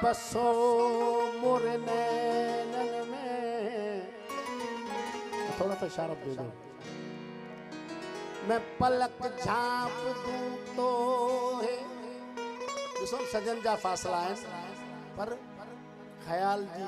बसो मोर नैनन में, थोड़ा सा इशारा दे दो। मैं पलक झांप दूं तो है, ॾिसो सजन जा फासला आहिनि पर ख़्याल जी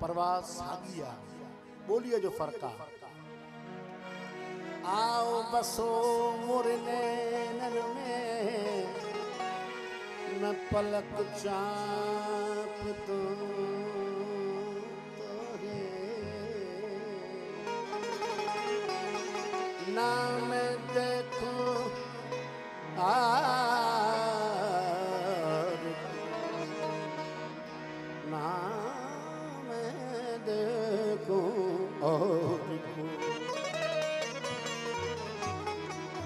परवाह साॻी आहे, ॿोलीअ जो फ़र्क़ु आहे। आओ बसो मोर नैनन में, मैं पलक झांप दूं तो है, ना मैं देखूं ना मैं देखूं और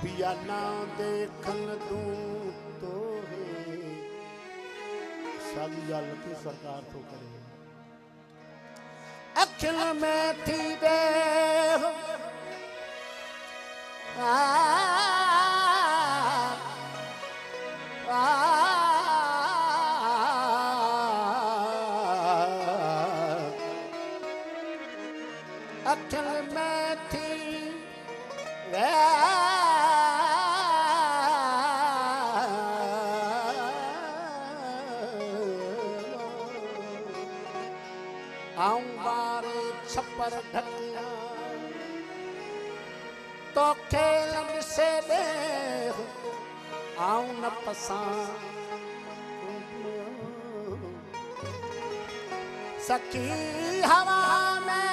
पिया ना देखन दूं तो है, सागी ॻाल्हि नथी सरकार थो करे। अखियुनि में थी दे अखियुनि में थी आऊं बारे छपर ढकिया तो खेलन से दे, आऊं न पसंद सखी हवा में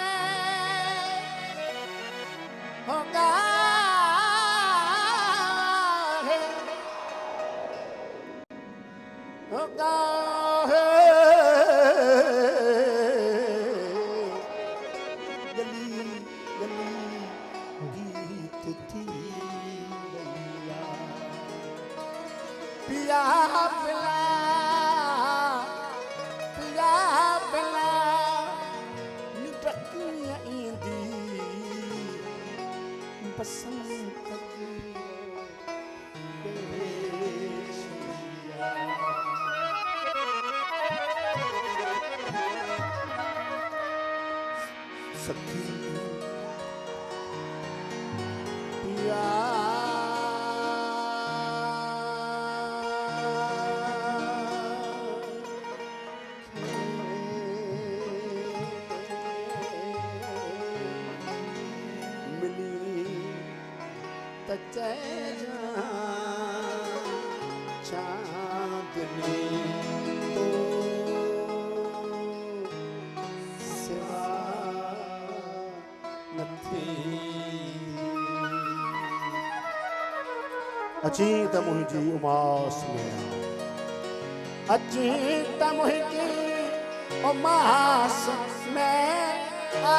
होगा होगा गली गली गीत थी पिया पिला पिया पिला निटकिया इंदी बसंत की सखी पिया मिली तचे चांदनी तो सिवा अची त मुंहिंजी उमास में, अची त मुंहिंजी उमास में आ,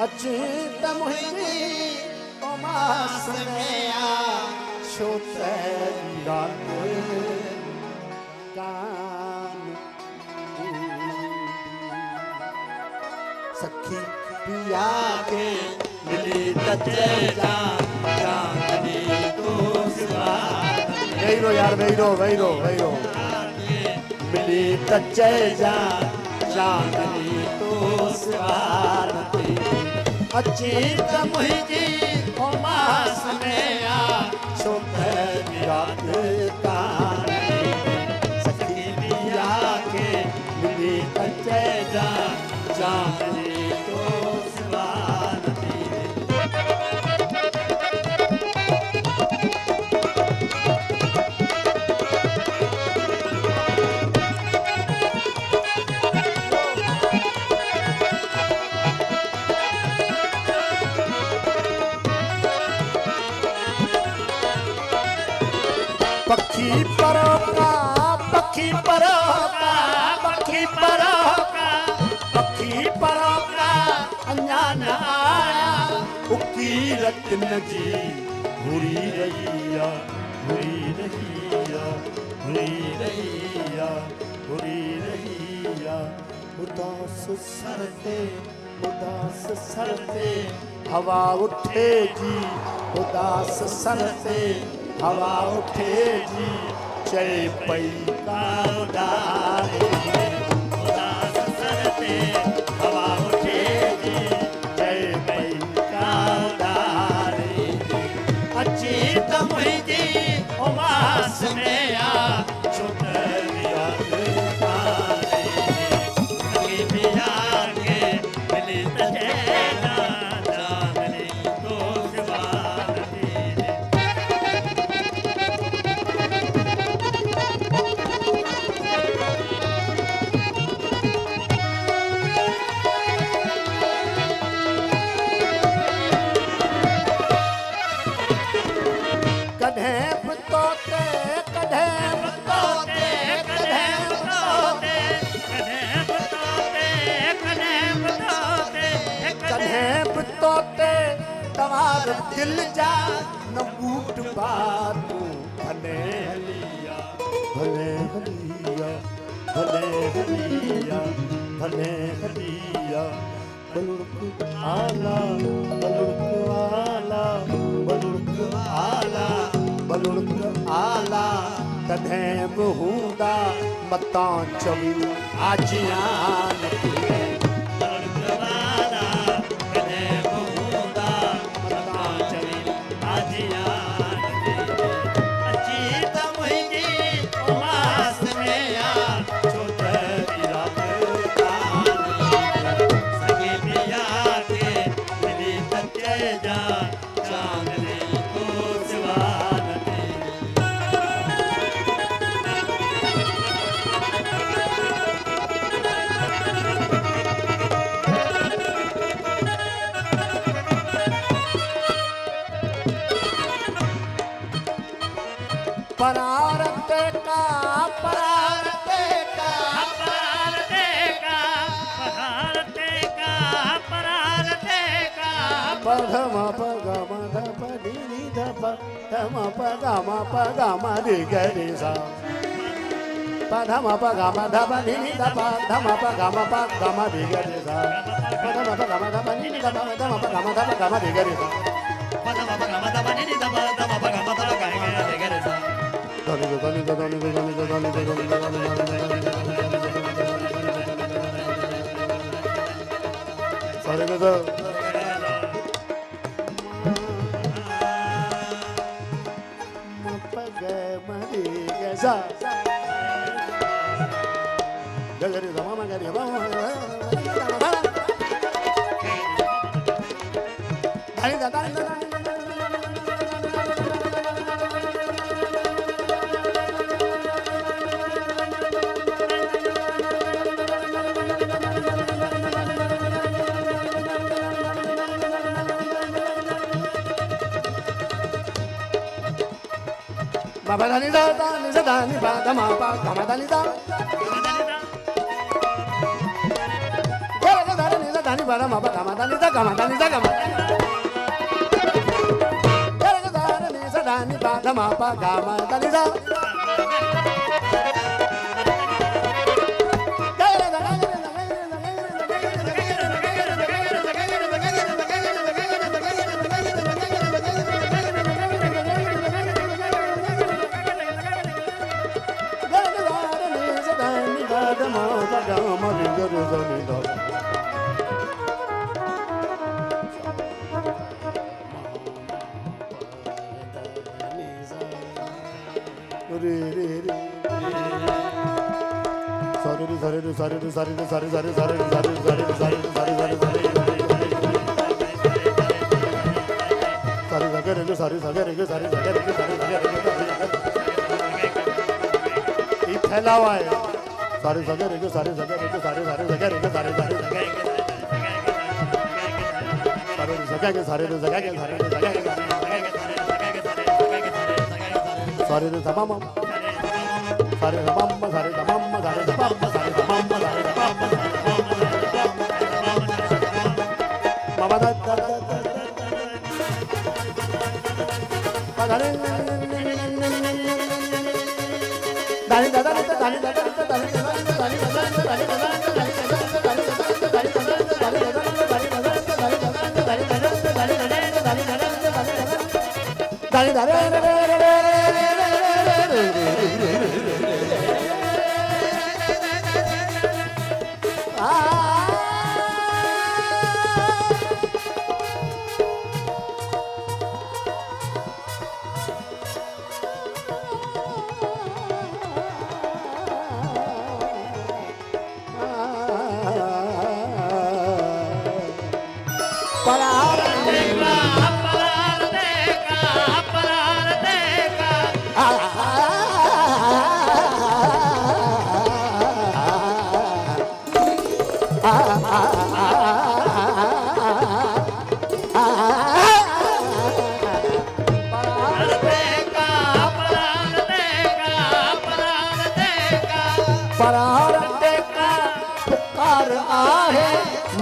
अची त मुंहिंजी उमास में आ, छो त रात कान सखी पिया के मिली तचे चांदनी तो सिवा, वेरो यार वेरो वेरो वेरो मिली तचे चांदनी तो सिवा अची त मुंहिंजी उमास में आ, छो त रात कान सखी पिया के मिली तचे चांदनी तो सिवा पक्षी परोका पक्षी परोका पक्षी परोका पक्षी परोका अञान आया उकी रत्न जी घुरी रही आ घुरी रही उदास सरते हवा उठे जी उदास सरते हवा उठे जी चल पई का उडारे उदास सरते हवा उठे जी चल पई का उडारे अची त मुंहिंजी उमास में आ छुटरिया दिल जा न बूट बातू भले हलिया भले हलिया भले हलिया भले हलिया बलुक आला बलुक आला बलुक आला बलुक आला तॾहिं बि हूंदा मतां चवी आजियान परारते का परारते का परारते का परारते का परारते का पधम पगम धप नी धप धम पगम पगम रे गरे सा पधम पगम धप नी धप धम पगम पगम रे गरे सा पधम पगम धप नी धप धम पगम धप गम रे गरे सा पधम पगम धप नी धप धम पगम धप गम रे गरे सा सारे में तो Baba dani da dani da dani ba da ma pa kama dani da. Gala dani da dani ba da ma pa kama dani da kama dani da kama. Gala dani da dani ba da ma pa kama dani da.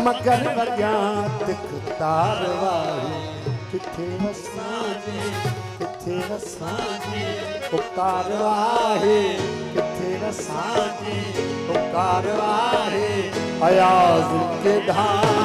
मगर अज्ञात तार वाही किथे वसाजे किथे वसाजे पुकार वाहे किथे वसाजे पुकार वाहे अयाज के धार